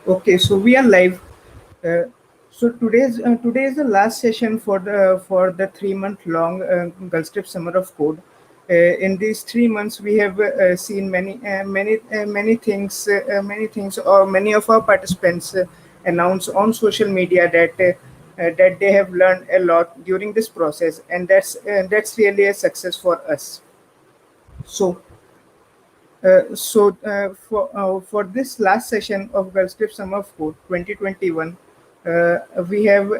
Okay, so we are live. Uh, today is the last session for the 3 month long Girlscript Summer of Code. In these 3 months, we have seen many things, or many of our participants announce on social media that they have learned a lot during this process, and that's really a success for us. So for this last session of Girlscript Summer of Code 2021, we have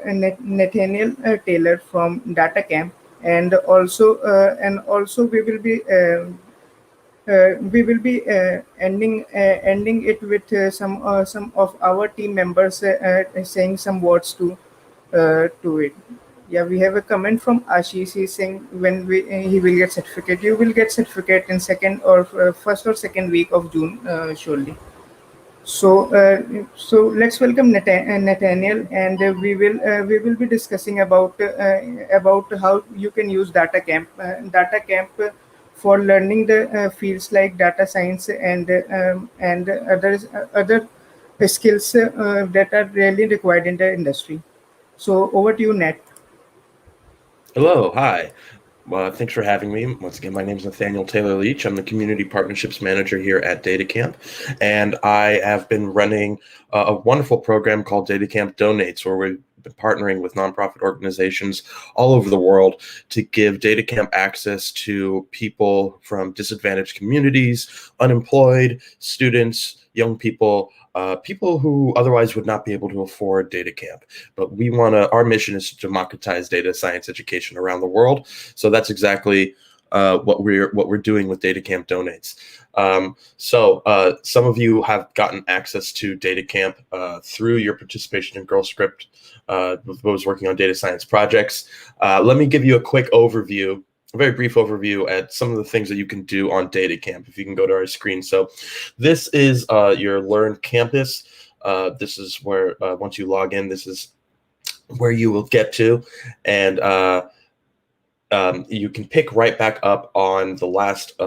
Nathaniel Taylor from DataCamp, and also we will be ending it with some of our team members saying some words to it. Yeah, we have a comment from Ashish. He's saying when he will get certificate, you will get certificate in second or first or second week of June, surely. So let's welcome Nathaniel, and we will be discussing about how you can use DataCamp for learning the fields like data science and other skills that are really required in the industry. So over to you, Nat. Hello, hi. Thanks for having me. Once again, my name is Nathaniel Taylor-Leach. I'm the Community Partnerships Manager here at DataCamp, and I have been running a wonderful program called DataCamp Donates, where we've been partnering with nonprofit organizations all over the world to give DataCamp access to people from disadvantaged communities, unemployed, students, young people, people who otherwise would not be able to afford DataCamp. But our mission is to democratize data science education around the world. So that's exactly what we're doing with DataCamp Donates. Some of you have gotten access to DataCamp through your participation in Girlscript, was working on data science projects. Let me give you a quick overview, a very brief overview at some of the things that you can do on DataCamp. If you can go to our screen. So this is your Learn campus. This is where once you log in, this is where you will get to, and you can pick right back up on the last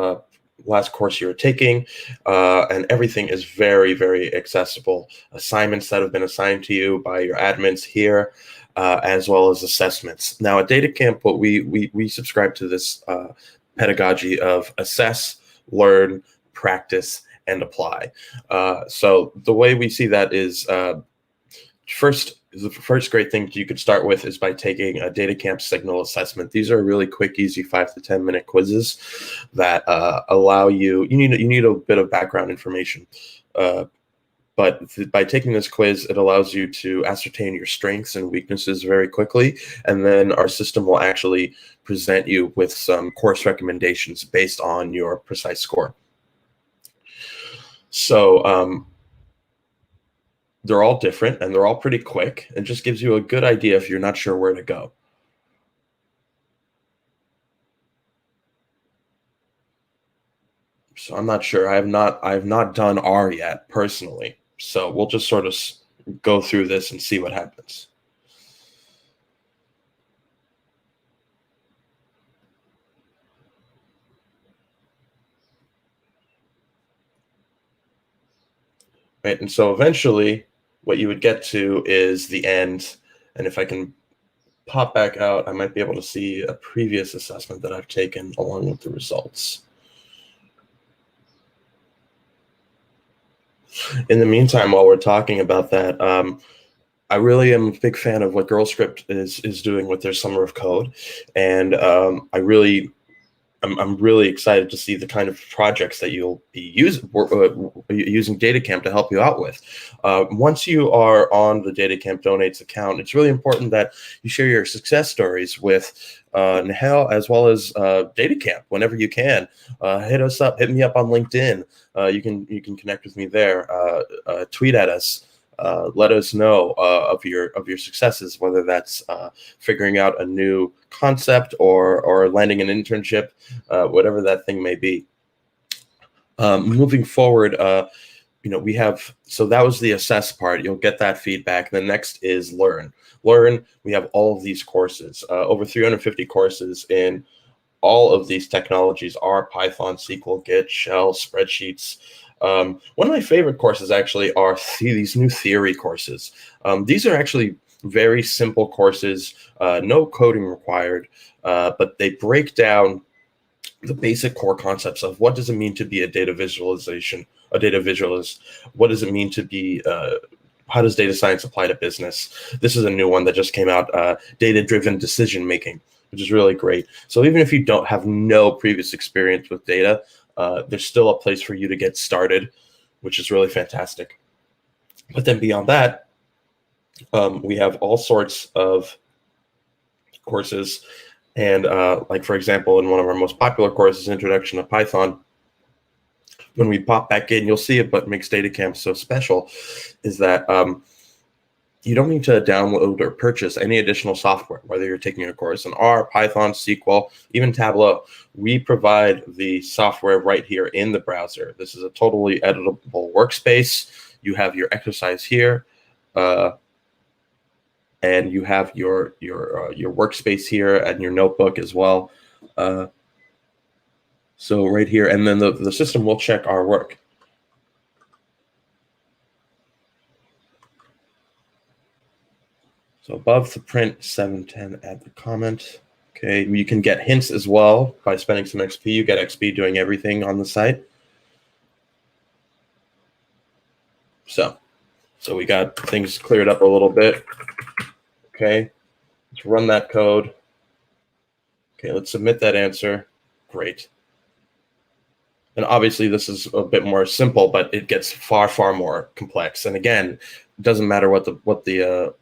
course you're taking, and everything is very, very accessible. Assignments that have been assigned to you by your admins here, as well as assessments. Now at DataCamp, what we subscribe to this pedagogy of assess, learn, practice, and apply. So the way we see that is the first great thing you could start with is by taking a DataCamp signal assessment. These are really quick, easy 5 to 10 minute quizzes that allow you. You need a bit of background information, but by taking this quiz, it allows you to ascertain your strengths and weaknesses very quickly, and then our system will actually present you with some course recommendations based on your precise score. So they're all different and they're all pretty quick. It just gives you a good idea if you're not sure where to go. So I'm not sure. I have not done R yet personally. So we'll just sort of go through this and see what happens. Right, and so eventually what you would get to is the end. And if I can pop back out, I might be able to see a previous assessment that I've taken along with the results. In the meantime, while we're talking about that, I really am a big fan of what Girlscript is doing with their Summer of Code, and I'm really excited to see the kind of projects that you'll be using DataCamp to help you out with. Once you are on the DataCamp Donates account, it's really important that you share your success stories with Nahel as well as DataCamp whenever you can. Hit me up on LinkedIn. You can connect with me there. Tweet at us. Let us know of your successes, whether that's figuring out a new concept or landing an internship, whatever that thing may be. Moving forward, we have, so that was the assess part. You'll get that feedback. The next is learn. We have all of these courses, over 350 courses in all of these technologies: R, Python, SQL, Git, Shell, spreadsheets, One of my favorite courses actually are these new theory courses. These are actually very simple courses, no coding required, but they break down the basic core concepts of what does it mean to be a data visualization, a data visualist, what does it mean to be, how does data science apply to business? This is a new one that just came out, data-driven decision making, which is really great. So even if you don't have no previous experience with data, there's still a place for you to get started, which is really fantastic. But then beyond that, we have all sorts of courses. And like, for example, in one of our most popular courses, Introduction to Python, when we pop back in, you'll see it, what makes DataCamp so special is that you don't need to download or purchase any additional software, whether you're taking a course in R, Python, SQL, even Tableau. We provide the software right here in the browser. This is a totally editable workspace. You have your exercise here, and you have your workspace here and your notebook as well. So right here, and then the system will check our work. So above the print 710, add the comment. Okay, you can get hints as well by spending some XP. You get XP doing everything on the site. So we got things cleared up a little bit. Okay, let's run that code. Okay, let's submit that answer. Great. And obviously this is a bit more simple, but it gets far, far more complex. And again, it doesn't matter what the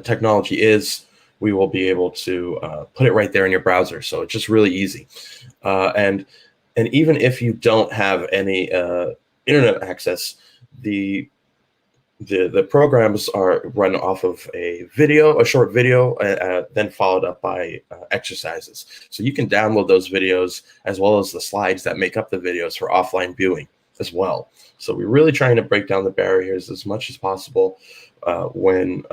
technology is, we will be able to put it right there in your browser. So it's just really easy. And even if you don't have any internet access, the programs are run off of a short video, then followed up by exercises. So you can download those videos as well as the slides that make up the videos for offline viewing as well. So we're really trying to break down the barriers as much as possible when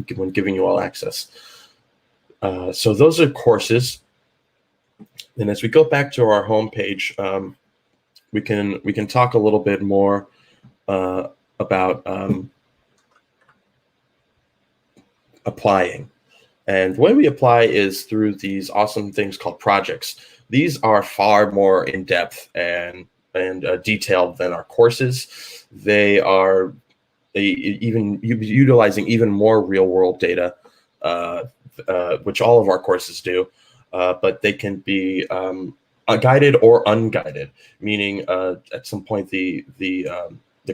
giving you all access. So those are courses. And as we go back to our homepage, we can talk a little bit more about applying. And the way we apply is through these awesome things called projects. These are far more in-depth and detailed than our courses. They are even utilizing even more real-world data, which all of our courses do, but they can be guided or unguided, meaning at some point the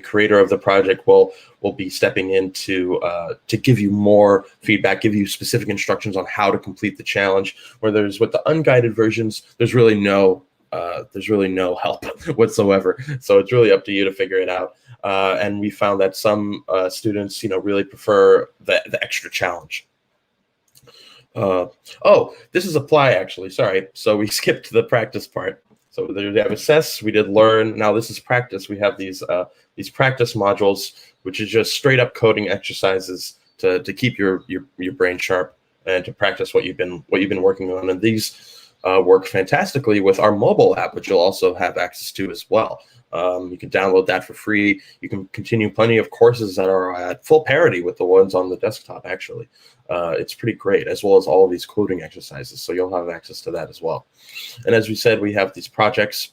creator of the project will be stepping in to give you more feedback, give you specific instructions on how to complete the challenge. Whereas with the unguided versions, there's really no help whatsoever. So it's really up to you to figure it out. And we found that some students, really prefer the extra challenge. Oh, this is apply actually. Sorry. So we skipped the practice part. So we have assess, we did learn. Now this is practice. We have these practice modules, which is just straight up coding exercises to keep your brain sharp and to practice what you've been working on. And these work fantastically with our mobile app, which you'll also have access to as well. You can download that for free. You can continue plenty of courses that are at full parity with the ones on the desktop, actually. It's pretty great, as well as all of these coding exercises. So you'll have access to that as well. And as we said, we have these projects.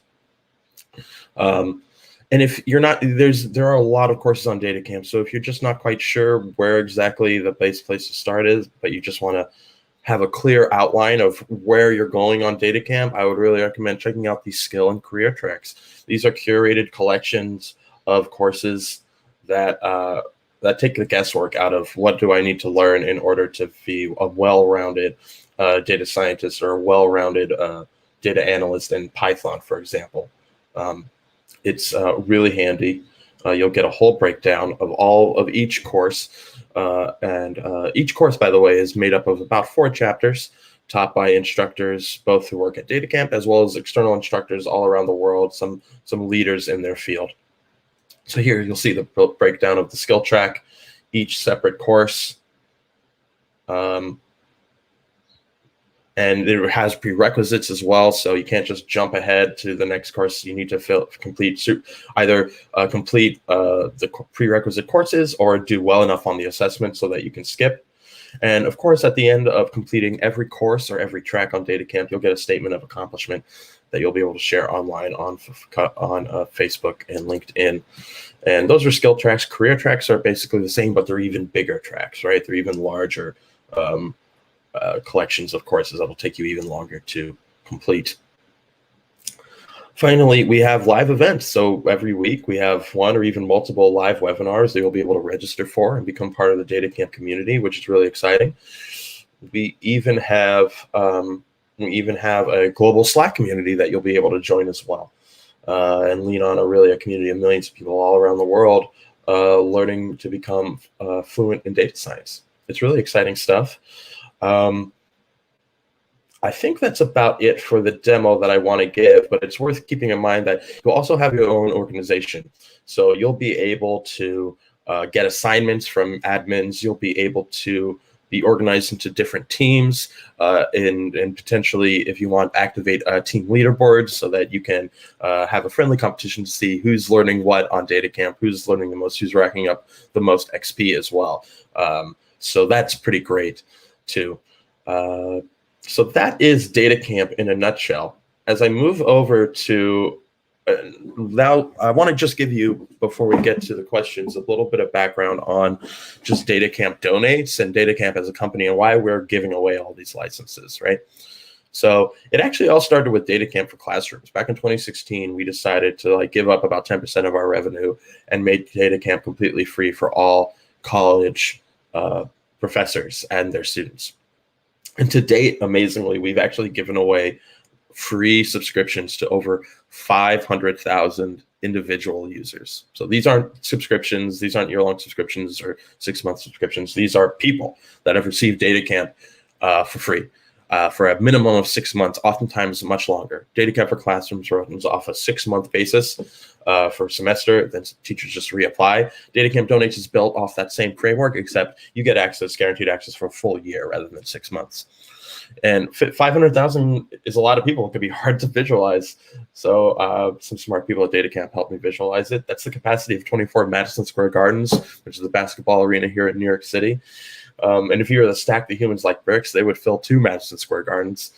And if you're not, there are a lot of courses on DataCamp. So if you're just not quite sure where exactly the best place to start is, but you just want to have a clear outline of where you're going on DataCamp, I would really recommend checking out these skill and career tracks. These are curated collections of courses that take the guesswork out of what do I need to learn in order to be a well-rounded data scientist or a well-rounded data analyst in Python, for example. It's really handy. You'll get a whole breakdown of all of each course. And each course, by the way, is made up of about 4 chapters taught by instructors, both who work at DataCamp as well as external instructors all around the world, some leaders in their field. So here you'll see the breakdown of the skill track, each separate course. And And it has prerequisites as well, so you can't just jump ahead to the next course. You need to either complete the prerequisite courses or do well enough on the assessment so that you can skip. And of course, at the end of completing every course or every track on DataCamp, you'll get a statement of accomplishment that you'll be able to share online on Facebook and LinkedIn. And those are skill tracks. Career tracks are basically the same, but they're even bigger tracks, right? They're even larger collections of courses that will take you even longer to complete. Finally, we have live events. So every week we have one or even multiple live webinars that you'll be able to register for and become part of the DataCamp community, which is really exciting. We even have a global Slack community that you'll be able to join as well, and lean on a community of millions of people all around the world learning to become fluent in data science. It's really exciting stuff. I think that's about it for the demo that I want to give, but it's worth keeping in mind that you'll also have your own organization. So you'll be able to get assignments from admins. You'll be able to be organized into different teams and potentially, if you want, activate team leaderboards so that you can have a friendly competition to see who's learning what on DataCamp, who's learning the most, who's racking up the most XP as well. So that's pretty great too. So that is DataCamp in a nutshell. As I move over to now, I want to just give you, before we get to the questions, a little bit of background on just DataCamp donates and DataCamp as a company and why we're giving away all these licenses, right? So it actually all started with DataCamp for Classrooms. Back in 2016, we decided to give up about 10% of our revenue and made DataCamp completely free for all college professors and their students. And to date, amazingly, we've actually given away free subscriptions to over 500,000 individual users. So these aren't subscriptions. These aren't year-long subscriptions or 6-month subscriptions. These are people that have received DataCamp for free for a minimum of 6 months, oftentimes much longer. DataCamp for Classrooms runs off a 6-month basis for a semester, then teachers just reapply. DataCamp Donates is built off that same framework, except you get access, guaranteed access for a full year rather than 6 months. And 500,000 is a lot of people. It can be hard to visualize. So some smart people at DataCamp helped me visualize it. That's the capacity of 24 Madison Square Gardens, which is the basketball arena here in New York City. And if you were to stack the humans like bricks, they would fill 2 Madison Square Gardens.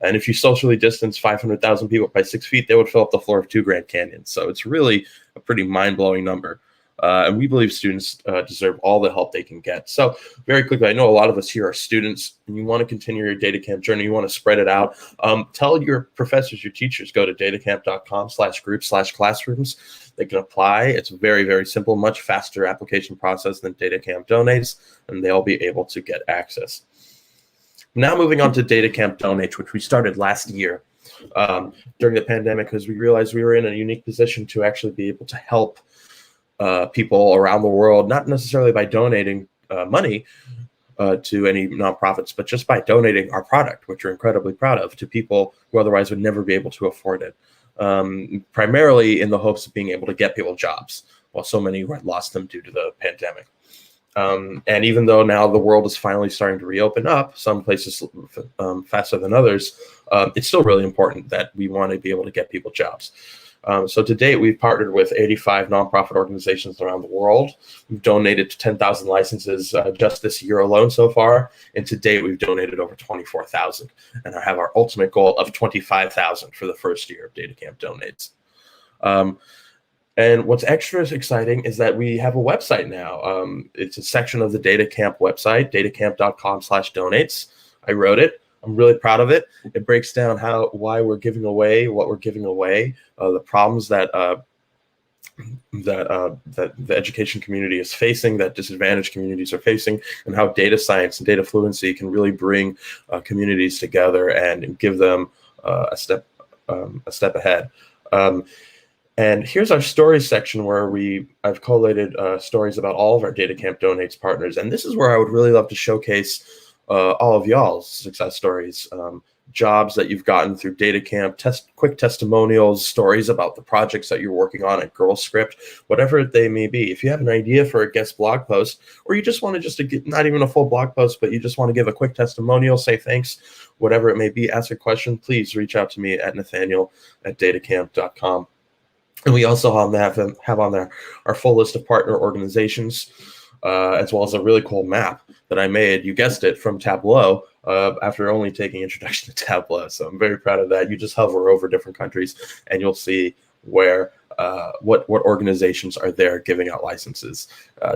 And if you socially distance 500,000 people by 6 feet, they would fill up the floor of 2 Grand Canyons. So it's really a pretty mind-blowing number. And we believe students deserve all the help they can get. So very quickly, I know a lot of us here are students, and you want to continue your DataCamp journey. You want to spread it out. Tell your professors, your teachers, go to datacamp.com/group/classrooms. They can apply. It's a very, very simple, much faster application process than DataCamp Donates, and they'll be able to get access. Now moving on to DataCamp Donates, which we started last year during the pandemic, because we realized we were in a unique position to actually be able to help people around the world, not necessarily by donating money to any nonprofits, but just by donating our product, which we're incredibly proud of, to people who otherwise would never be able to afford it, primarily in the hopes of being able to get people jobs, while so many had lost them due to the pandemic. And even though now the world is finally starting to reopen up, some places faster than others, it's still really important that we want to be able to get people jobs. So to date, we've partnered with 85 nonprofit organizations around the world. We've donated to 10,000 licenses just this year alone so far. And to date, we've donated over 24,000. And I have our ultimate goal of 25,000 for the first year of DataCamp Donates. And what's extra exciting is that we have a website now. It's a section of the DataCamp website, datacamp.com/donates. I wrote it. I'm really proud of it. It breaks down why we're giving away what we're giving away, the problems that the education community is facing, that disadvantaged communities are facing, and how data science and data fluency can really bring communities together and give them a step ahead. And here's our stories section where I've collated stories about all of our DataCamp Donates partners. And this is where I would really love to showcase all of y'all's success stories. jobs that you've gotten through DataCamp, quick testimonials, stories about the projects that you're working on at Girlscript, whatever they may be. If you have an idea for a guest blog post, or you just want to get not even a full blog post, but you just want to give a quick testimonial, say thanks, whatever it may be, ask a question, please reach out to me at nathaniel@datacamp.com. And we also have on there our full list of partner organizations, as well as a really cool map that I made, you guessed it, from Tableau, after only taking Introduction to Tableau. So I'm very proud of that. You just hover over different countries and you'll see where what organizations are there giving out licenses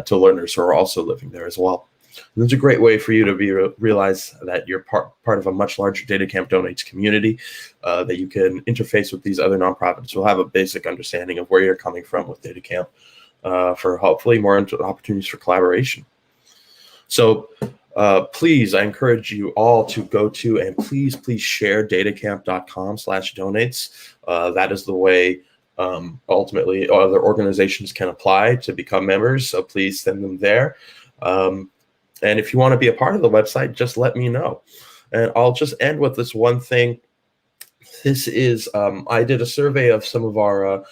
to learners who are also living there as well. And it's a great way for you to realize that you're part of a much larger DataCamp Donates community, that you can interface with these other nonprofits. You'll have a basic understanding of where you're coming from with DataCamp, for hopefully more opportunities for collaboration. So please, I encourage you all to go to and please share datacamp.com/donates. That is the way ultimately other organizations can apply to become members. So please send them there. And if you want to be a part of the website, just let me know. And I'll just end with this one thing. This is, I did a survey of some of our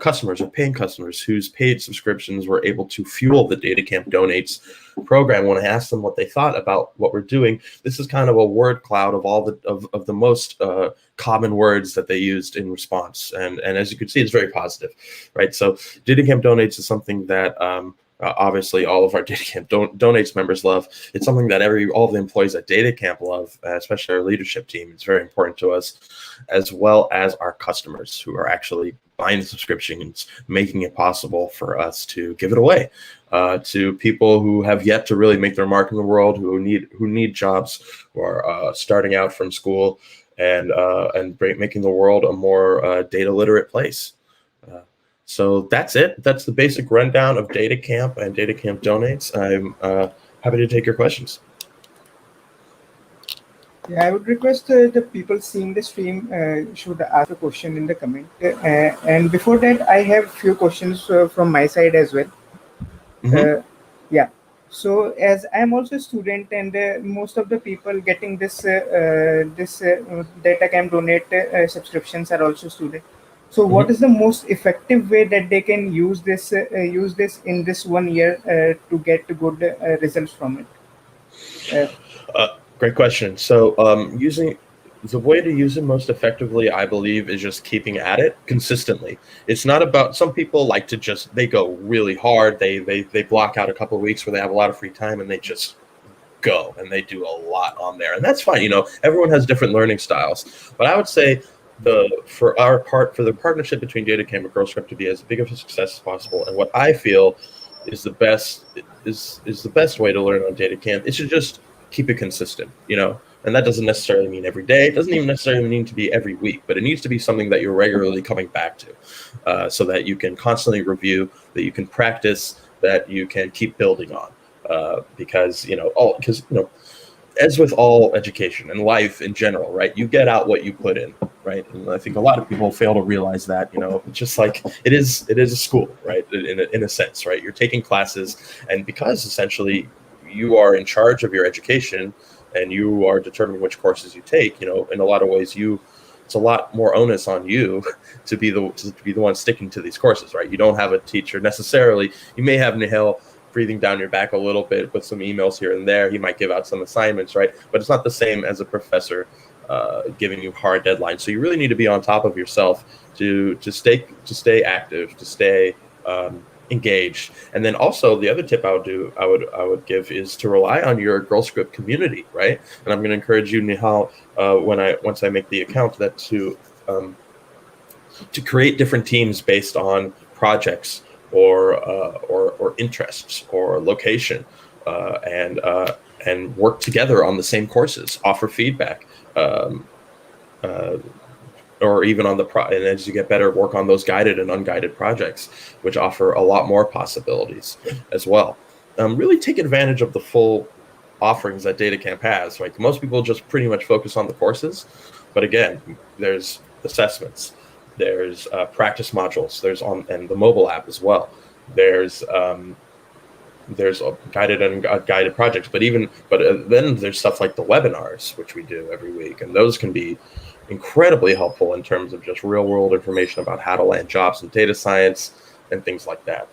customers, or paying customers, whose paid subscriptions were able to fuel the DataCamp Donates program. When I asked them what they thought about what we're doing, this is kind of a word cloud of all of the most common words that they used in response. And as you can see, it's very positive, right? So DataCamp Donates is something that obviously all of our DataCamp Donates members love. It's something that all the employees at DataCamp love, especially our leadership team. It's very important to us, as well as our customers who are actually buying the subscriptions, making it possible for us to give it away to people who have yet to really make their mark in the world, who need jobs, who are starting out from school, and making the world a more data literate place. So that's it. That's the basic rundown of DataCamp and DataCamp Donates. I'm happy to take your questions. Yeah, I would request the people seeing the stream should ask a question in the comment. And before that, I have few questions from my side as well. Mm-hmm. Yeah. So as I'm also a student, and most of the people getting this DataCamp Donate subscriptions are also students. So what is the most effective way that they can use this in this 1 year to get good results from it? Great question. So using the way to use it most effectively, I believe, is just keeping at it consistently. It's not about, some people like to just, they go really hard. They block out a couple of weeks where they have a lot of free time and they just go and they do a lot on there. And that's fine. You know, everyone has different learning styles. But I would say for the partnership between DataCamp and Girlscript to be as big of a success as possible, and what I feel is the best way to learn on DataCamp, is to just keep it consistent, you know. And that doesn't necessarily mean every day. It doesn't even necessarily need to be every week, but it needs to be something that you're regularly coming back to, so that you can constantly review, that you can practice, that you can keep building on, because as with all education and life in general, right, you get out what you put in, right? And I think a lot of people fail to realize that, you know, just like it is a school, right? In a sense, right? You're taking classes, and because essentially you are in charge of your education and you are determining which courses you take, you know, in a lot of ways, it's a lot more onus on you to be the one sticking to these courses, right? You don't have a teacher necessarily. You may have Nihal breathing down your back a little bit with some emails here and there. He might give out some assignments, right? But it's not the same as a professor giving you hard deadlines. So you really need to be on top of yourself to stay active, to stay engaged. And then also the other tip I would give is to rely on your Girlscript community, right? And I'm going to encourage you, Nihal, once I make the account, that to create different teams based on projects or interests or location, and work together on the same courses, offer feedback, or even on and as you get better, work on those guided and unguided projects, which offer a lot more possibilities as well. Really take advantage of the full offerings that DataCamp has, right? Most people just pretty much focus on the courses, but again, there's assessments, there's practice modules, and the mobile app as well. There's there's guided and guided projects, but then there's stuff like the webinars, which we do every week, and those can be incredibly helpful in terms of just real world information about how to land jobs in data science and things like that.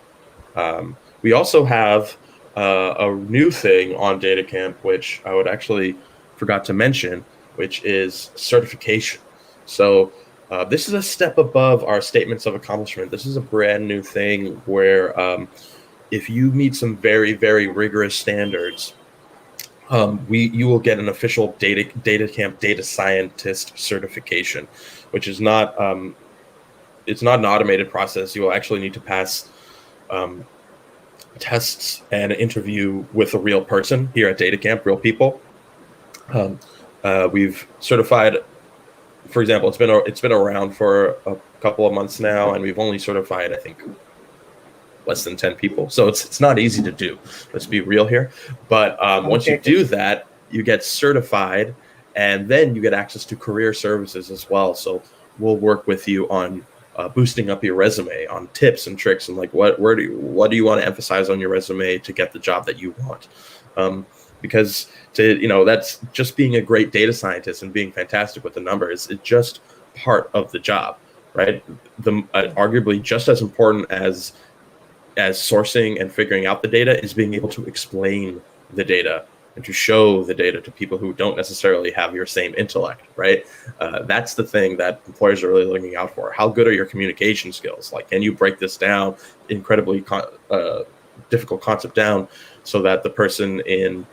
We also have a new thing on DataCamp, which I would actually forgot to mention, which is certification. So this is a step above our statements of accomplishment. This is a brand new thing where if you meet some very, very rigorous standards, you will get an official DataCamp data scientist certification, which is not it's not an automated process. You will actually need to pass tests and an interview with a real person here at DataCamp, real people. We've certified, for example, it's been around for a couple of months now, and we've only certified, I think, less than 10 people. So it's not easy to do. Let's be real here. But once you do that, you get certified, and then you get access to career services as well. So we'll work with you on boosting up your resume, on tips and tricks, and like what do you want to emphasize on your resume to get the job that you want. Because that's just being a great data scientist and being fantastic with the numbers. It's just part of the job, right? Arguably just as important as sourcing and figuring out the data is being able to explain the data and to show the data to people who don't necessarily have your same intellect, right? That's the thing that employers are really looking out for. How good are your communication skills? Like, can you break this down, incredibly difficult concept down, so that the person in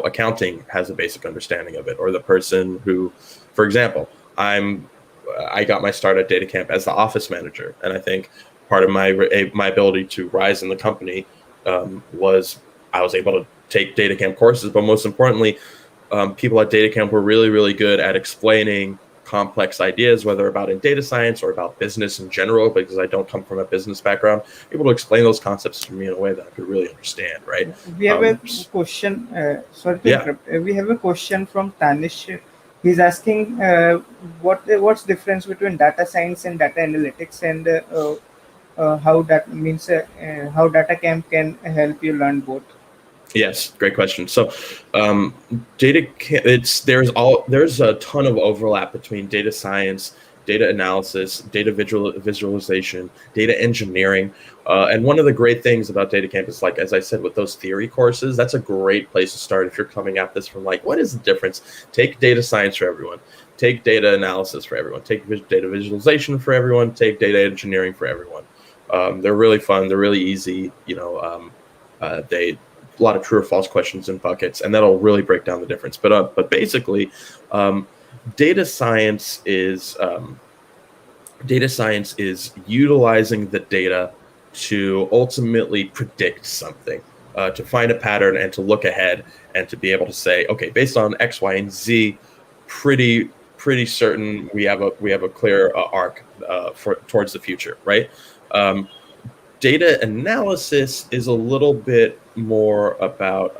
accounting has a basic understanding of it, or the person who, for example, I got my start at DataCamp as the office manager, and I think part of my ability to rise in the company was I was able to take DataCamp courses, but most importantly, people at DataCamp were really, really good at explaining complex ideas, whether about in data science or about business in general, because I don't come from a business background, able to explain those concepts to me in a way that I could really understand, right? We have a question, sorry to interrupt. We have a question from Tanish. He's asking what's the difference between data science and data analytics, and how that means how DataCamp can help you learn both. Yes, great question. So, there's a ton of overlap between data science, data analysis, data visualization, data engineering, and one of the great things about DataCamp is, like as I said, with those theory courses, that's a great place to start if you're coming at this from like, what is the difference? Take data science for everyone. Take data analysis for everyone. Take data visualization for everyone. Take data engineering for everyone. They're really fun. They're really easy. A lot of true or false questions in buckets, and that'll really break down the difference. But basically, data science is utilizing the data to ultimately predict something, to find a pattern and to look ahead and to be able to say, okay, based on X, Y, and Z, pretty certain we have a clear arc towards the future, right? Data analysis is a little bit more about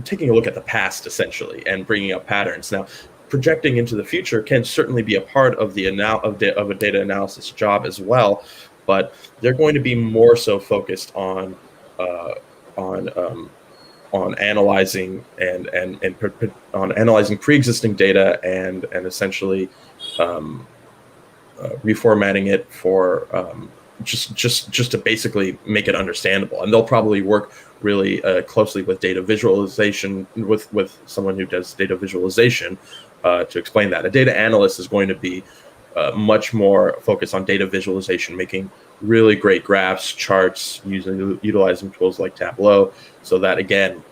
taking a look at the past, essentially, and bringing up patterns. Now, projecting into the future can certainly be a part of a data analysis job as well, but they're going to be more so focused on analyzing on analyzing pre-existing data and essentially reformatting it for just to basically make it understandable. And they'll probably work really closely with data visualization, with someone who does data visualization to explain that. A data analyst is going to be much more focused on data visualization, making really great graphs, charts, utilizing tools like Tableau, so that, again,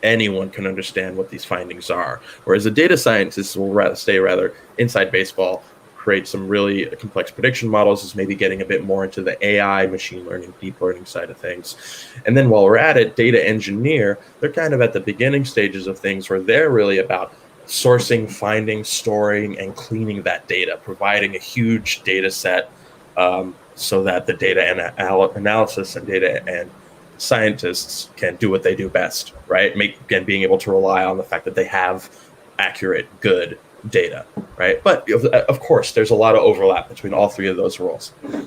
anyone can understand what these findings are. Whereas a data scientist will stay rather inside baseball, create some really complex prediction models, is maybe getting a bit more into the AI, machine learning, deep learning side of things. And then while we're at it, data engineer, they're kind of at the beginning stages of things where they're really about sourcing, finding, storing, and cleaning that data, providing a huge data set so that the data analysis and data and scientists can do what they do best, right? Again, being able to rely on the fact that they have accurate, good data, right? But of course, there's a lot of overlap between all three of those roles. Okay.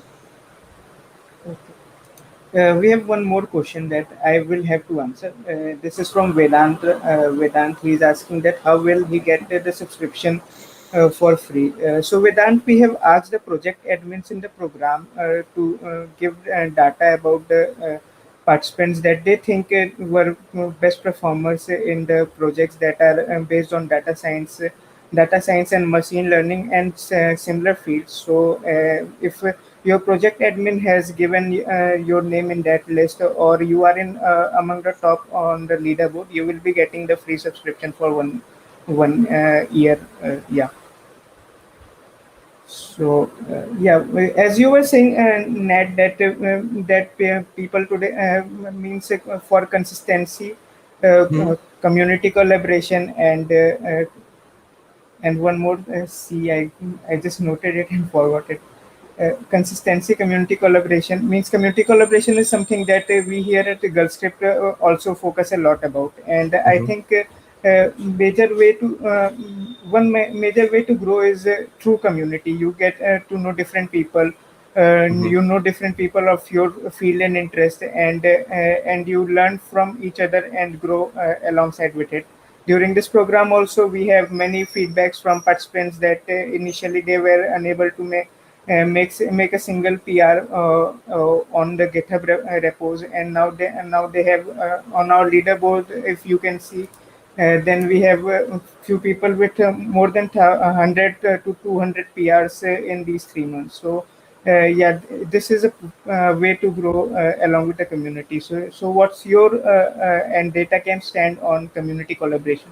We have one more question that I will have to answer. This is from Vedant. Vedant, he is asking that how will he get the subscription for free? So Vedant, we have asked the project admins in the program to give data about the participants that they think were best performers in the projects that are based on data science and machine learning and similar fields. So if your project admin has given your name in that list, or you are in among the top on the leaderboard, you will be getting the free subscription for one year. Yeah. So yeah, as you were saying, Nat, that people today means for consistency, community collaboration, and one more. I just noted it and forgot it. Consistency, community collaboration means community collaboration is something that we here at the Girlscript also focus a lot about, and I Hmm. think major way to major way to grow is through community. You get to know different people, Hmm. you know different people of your field and interest, and you learn from each other and grow alongside with it. During this program also we have many feedbacks from participants that initially they were unable to make a single PR on the GitHub repos, and now they have on our leaderboard. If you can see, then we have a few people with more than 100 to 200 PRs in these 3 months. So yeah, this is a way to grow along with the community. So what's your and DataCamp stand on community collaboration?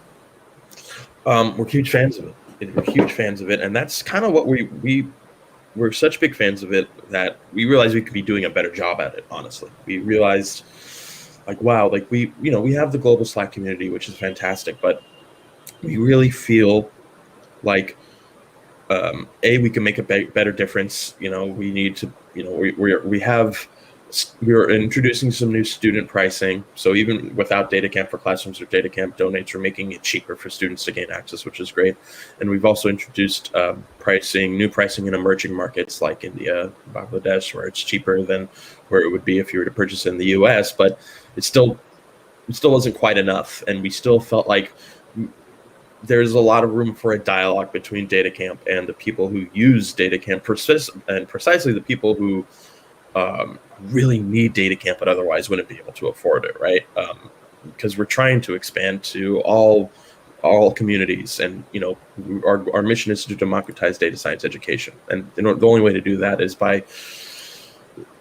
We're huge fans of it. We're huge fans of it, and that's kind of what we're such big fans of it that we realized we could be doing a better job at it. Honestly, we realized, like, wow, like we have the global Slack community, which is fantastic, but we really feel like we can make a better difference. We need to, we're introducing some new student pricing. So even without DataCamp for Classrooms or DataCamp Donates, we're making it cheaper for students to gain access, which is great. And we've also introduced new pricing in emerging markets like India, Bangladesh, where it's cheaper than where it would be if you were to purchase in the US, but it still wasn't quite enough. And we still felt like there's a lot of room for a dialogue between DataCamp and the people who use DataCamp, and precisely the people who really need DataCamp but otherwise wouldn't be able to afford it, right? Because we're trying to expand to all communities, and our mission is to democratize data science education, and the only way to do that is by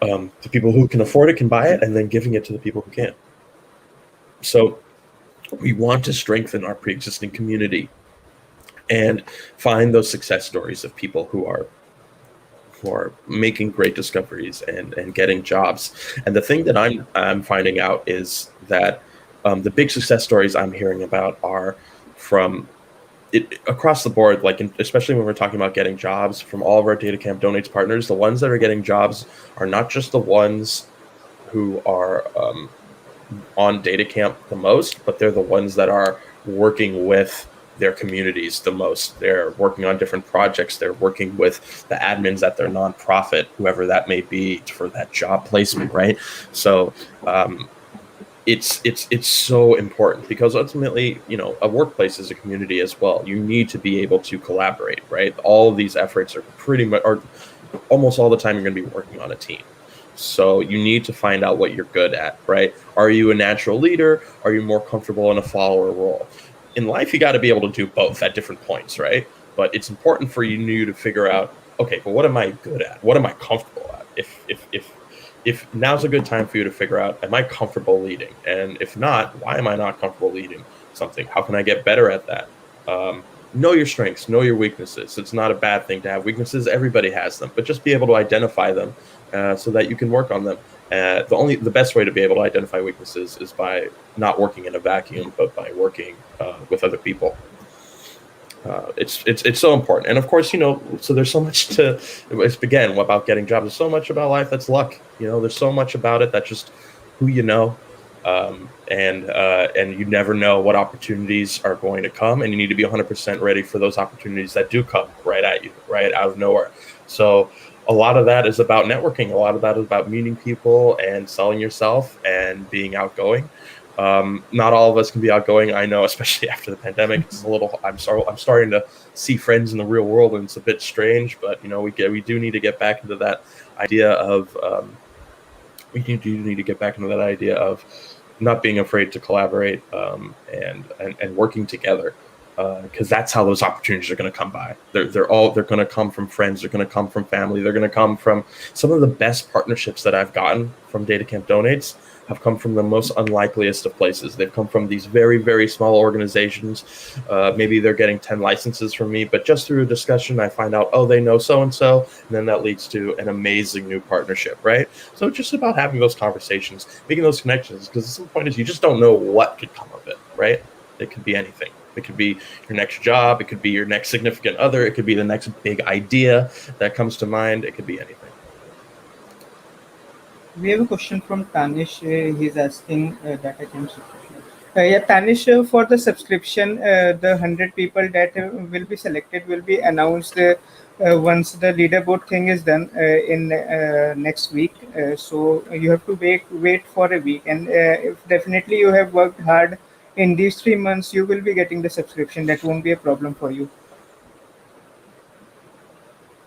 the people who can afford it can buy it, and then giving it to the people who can't. So we want to strengthen our pre-existing community and find those success stories of people who are making great discoveries and getting jobs. And the thing that I'm finding out is that the big success stories I'm hearing about are from across the board, like especially when we're talking about getting jobs, from all of our DataCamp Donates partners. The ones that are getting jobs are not just the ones who are on DataCamp the most, but they're the ones that are working with their communities the most. They're working on different projects. They're working with the admins at their nonprofit, whoever that may be, for that job placement, right? So it's so important, because ultimately, a workplace is a community as well. You need to be able to collaborate, right? All of these efforts are almost all the time you're going to be working on a team. So you need to find out what you're good at, right? Are you a natural leader? Are you more comfortable in a follower role? In life, you got to be able to do both at different points, right? But it's important for you to figure out, okay, but what am I good at? What am I comfortable at? If now's a good time for you to figure out, am I comfortable leading? And if not, why am I not comfortable leading something? How can I get better at that? Know your strengths, know your weaknesses. It's not a bad thing to have weaknesses. Everybody has them, but just be able to identify them so that you can work on them. The best way to be able to identify weaknesses is by not working in a vacuum, but by working with other people. It's so important. And of course, so there's so much to, again, about getting jobs. There's so much about life that's luck. There's so much about it that's just who you know. And you never know what opportunities are going to come, and you need to be 100% ready for those opportunities that do come right at you, right out of nowhere. So a lot of that is about networking. A lot of that is about meeting people and selling yourself and being outgoing. Not all of us can be outgoing. I know, especially after the pandemic, it's a little. I'm sorry. I'm starting to see friends in the real world, and it's a bit strange. But we do need to get back into that idea of. Do need to get back into that idea of not being afraid to collaborate and working together, because that's how those opportunities are going to come by. They're going to come from friends. They're going to come from family. They're going to come from some of the best partnerships that I've gotten from DataCamp Donates have come from the most unlikeliest of places. They've come from these very, very small organizations. Maybe they're getting 10 licenses from me, but just through a discussion, I find out, oh, they know so-and-so, and then that leads to an amazing new partnership, right? So it's just about having those conversations, making those connections, because at some point is you just don't know what could come of it, right? It could be anything. It could be your next job. It could be your next significant other. It could be the next big idea that comes to mind. It could be anything. We have a question from Tanish. He's asking DataCamp subscription. Yeah, Tanish, for the subscription, the 100 people that will be selected will be announced once the leaderboard thing is done in next week. So you have to wait for a week, and if definitely you have worked hard in these 3 months, you will be getting the subscription. That won't be a problem for you.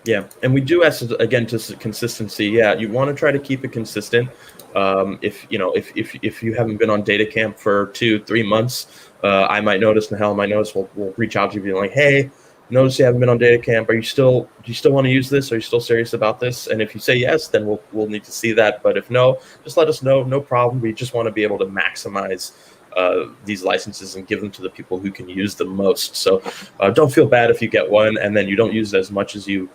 Yeah, and we do ask again to consistency. Yeah, you want to try to keep it consistent. If you haven't been on DataCamp for 2-3 months, I might notice. Nahel might notice. We'll reach out to you, being like, hey, notice you haven't been on DataCamp. Do you still want to use this? Are you still serious about this? And if you say yes, then we'll need to see that. But if no, just let us know. No problem. We just want to be able to maximize these licenses and give them to the people who can use them most. So don't feel bad if you get one and then you don't use it as much as you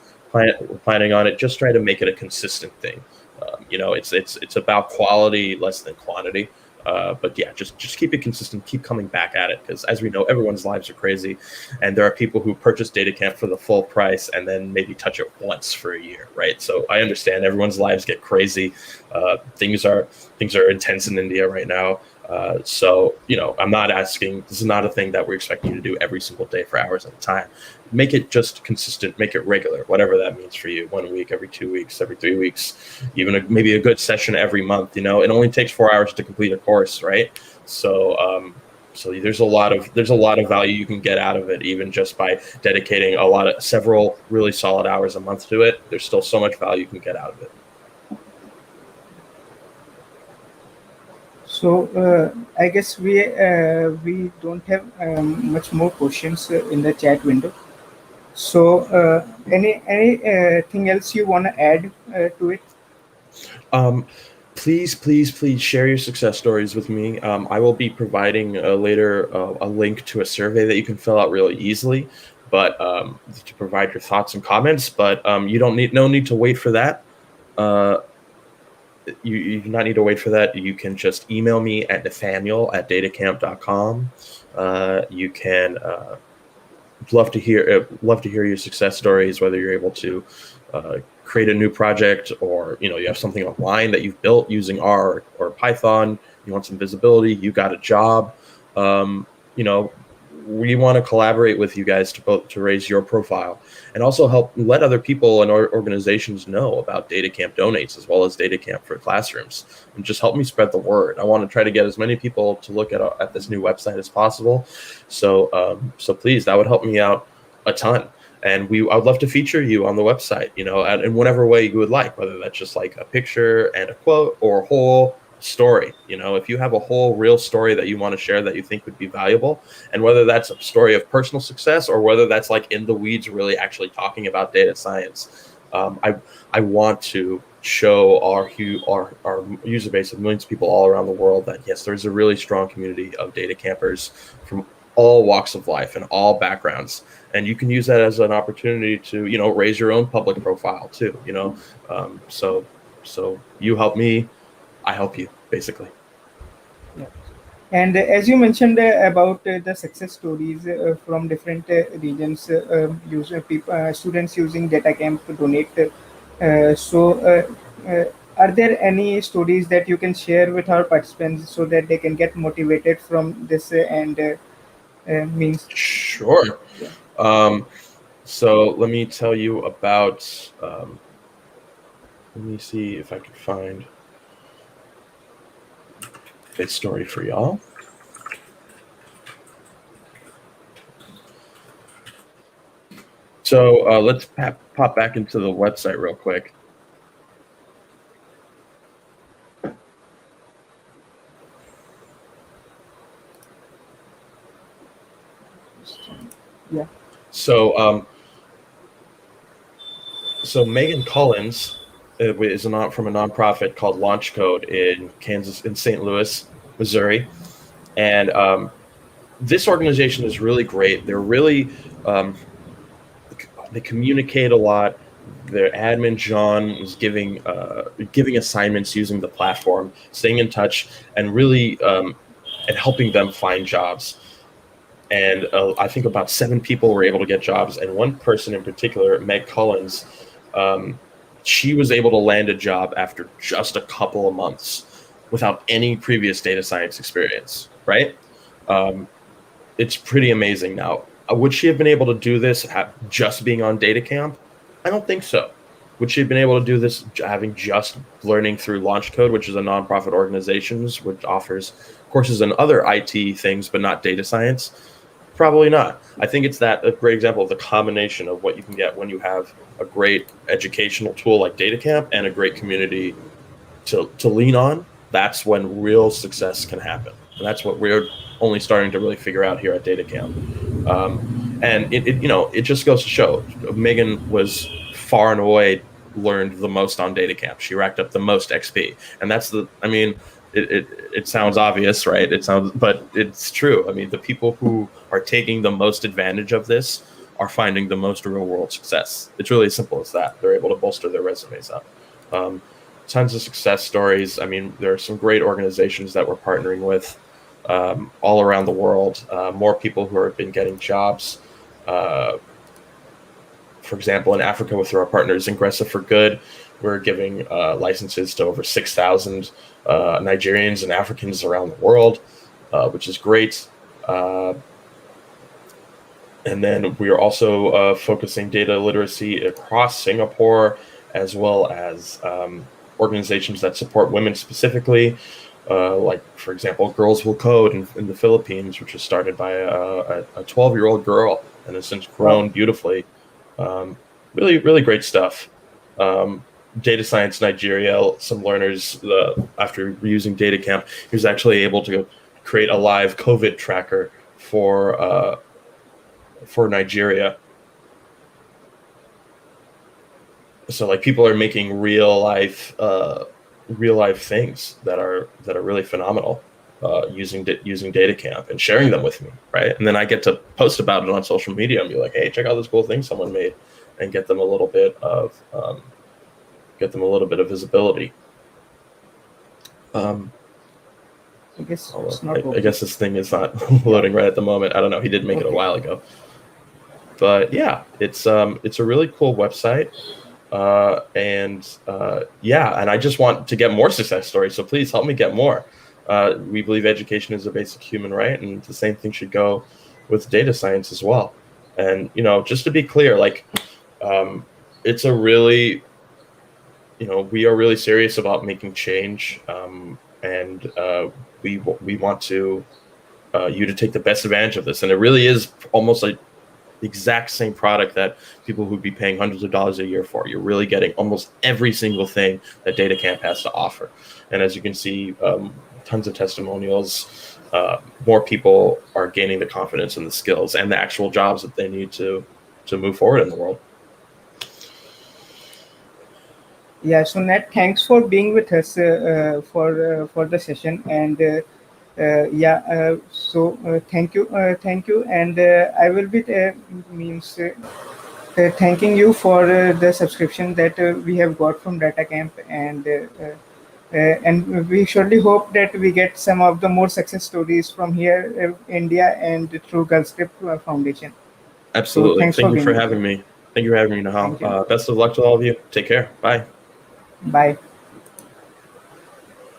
planning on it. Just try to make it a consistent thing. It's about quality less than quantity. But yeah, just keep it consistent, keep coming back at it, because as we know, everyone's lives are crazy, and there are people who purchase DataCamp for the full price and then maybe touch it once for a year, right? So I understand everyone's lives get crazy. Things are intense in India right now. So I'm not asking. This is not a thing that we're expecting you to do every single day for hours at a time. Make it just consistent, make it regular, whatever that means for you. 1 week, every 2 weeks, every 3 weeks, even maybe a good session every month. It only takes 4 hours to complete a course, right? So there's a lot of value you can get out of it, even just by dedicating several really solid hours a month to it. There's still so much value you can get out of it. So I guess we don't have much more questions in the chat window. So anything else you want to add to it? Please share your success stories with me. I will be providing later a link to a survey that you can fill out really easily, but to provide your thoughts and comments. But you no need to wait for that. You do not need to wait for that. You can just email me at nathaniel@datacamp.com. You can love to hear your success stories, whether you're able to create a new project, or you have something online that you've built using R or Python. You want some visibility. You got a job. We want to collaborate with you guys to raise your profile, and also help let other people and organizations know about DataCamp Donates as well as DataCamp for Classrooms, and just help me spread the word. I want to try to get as many people to look at this new website as possible. So please, that would help me out a ton. And I would love to feature you on the website, in whatever way you would like, whether that's just like a picture and a quote or a whole story. If you have a whole real story that you want to share that you think would be valuable, and whether that's a story of personal success or whether that's like in the weeds, really actually talking about data science, I want to show our user base of millions of people all around the world that yes, there's a really strong community of data campers from all walks of life and all backgrounds, and you can use that as an opportunity to raise your own public profile too. So you help me, I help you, basically. Yeah. And as you mentioned about the success stories from different regions, students using DataCamp to donate. Are there any stories that you can share with our participants so that they can get motivated from this means? Sure. Yeah. So let me tell you about Let me see if I can find a story for y'all. So let's pop back into the website real quick. Yeah. So so Megan Collins is from a nonprofit called Launch Code in St. Louis, Missouri, and this organization is really great. They're really they communicate a lot. Their admin John is giving assignments using the platform, staying in touch, and really and helping them find jobs. And I think about 7 people were able to get jobs, and one person in particular, Meg Collins, she was able to land a job after just a couple of months without any previous data science experience, right? It's pretty amazing. Now, would she have been able to do this just being on DataCamp? I don't think so. Would she have been able to do this having just learning through Launch Code, which is a nonprofit organization which offers courses in other IT things but not data science? Probably not. I think it's a great example of the combination of what you can get when you have a great educational tool like DataCamp and a great community to lean on. That's when real success can happen. And that's what we're only starting to really figure out here at DataCamp. And it just goes to show Megan was far and away learned the most on DataCamp. She racked up the most XP. And that's it sounds obvious, right? But it's true. I mean, the people who are taking the most advantage of this are finding the most real world success. It's really as simple as that. They're able to bolster their resumes up. Tons of success stories. I mean, there are some great organizations that we're partnering with all around the world. More people who have been getting jobs. For example, in Africa with our partners Ingressa for Good, we're giving licenses to over 6,000 Nigerians and Africans around the world, which is great. And then we are also focusing data literacy across Singapore, as well as organizations that support women specifically, like, for example, Girls Will Code in the Philippines, which was started by a 12-year-old girl and has since grown beautifully. Really, really great stuff. Data Science Nigeria, some learners, after using DataCamp, he was actually able to create a live COVID tracker for Nigeria. So like people are making real life things that are really phenomenal using DataCamp and sharing them with me, right? And then I get to post about it on social media and be like, hey, check out this cool thing someone made, and get them a little bit of visibility. I guess this thing is not loading right at the moment. I don't know. He did make it a while ago. But yeah, it's a really cool website. And I just want to get more success stories. So please help me get more. We believe education is a basic human right, and the same thing should go with data science as well. And, just to be clear, like, it's a really, we are really serious about making change. And we want to you to take the best advantage of this. And it really is almost like the exact same product that people would be paying hundreds of dollars a year for. You're really getting almost every single thing that DataCamp has to offer. And as you can see, tons of testimonials. More people are gaining the confidence and the skills and the actual jobs that they need to move forward in the world. Yeah, so Nat, thanks for being with us for the session, and thank you, and I will be thanking you for the subscription that we have got from DataCamp, and we surely hope that we get some of the more success stories from here, India, and through Girlscript Foundation. Absolutely. So thank you for having me. Thank you for having me, Nahal. Best of luck to all of you. Take care. Bye. Bye.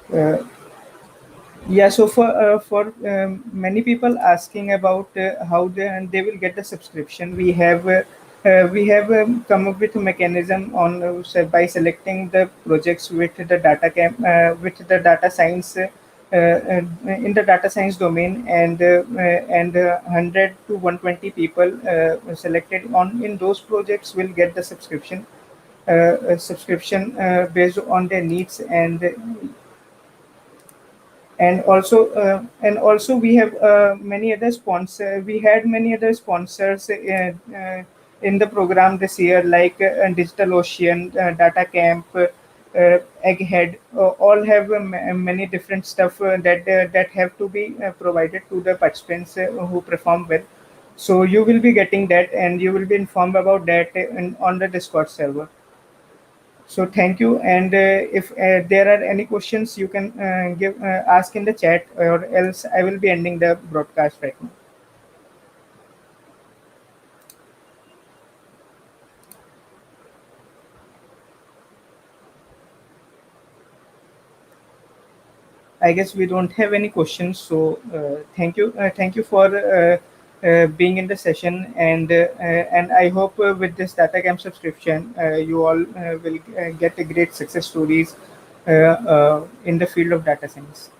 So for many people asking about how they will get the subscription, we have We have come up with a mechanism on by selecting the projects with the with the data science in the data science domain, and 100 to 120 people selected on in those projects will get the subscription based on their needs. And also we have many other sponsor we had many other sponsors in the program this year, like Digital Ocean, DataCamp, Egghead, all have many different stuff that have to be provided to the participants who perform well. So you will be getting that, and you will be informed about that on the Discord server. So thank you. And if there are any questions, you can give ask in the chat, or else I will be ending the broadcast right now. I guess we don't have any questions. So thank you for being in the session, and I hope with this DataCamp subscription, you all will get a great success stories in the field of data science.